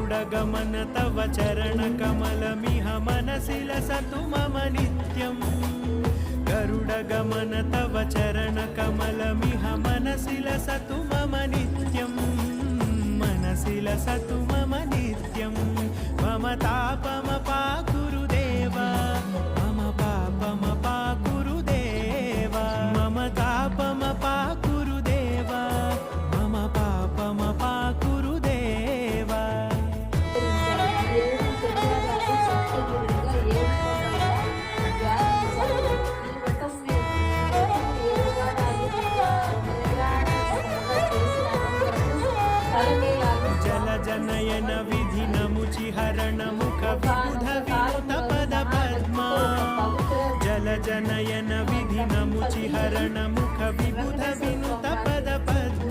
गरुडगमन तव चरणकमलमिह मनसि लसतु मम नित्यम् गरुडगमन तव चरणकमलमिह मनसि लसतु मम नित्यम् मनसि लसतु मम नित्यम् मम तापमपाकुरुदेव मम पापमपाकुरुदेव मम तापमपाकुरुदेव मम पापमपाकुरुदेव जलजनयन विधिनमुचिहरण मुख विबुध विनुत पद पद्मा जलजनयन विधिनमुचिहरण मुख विबुध विनुत पद पद्मा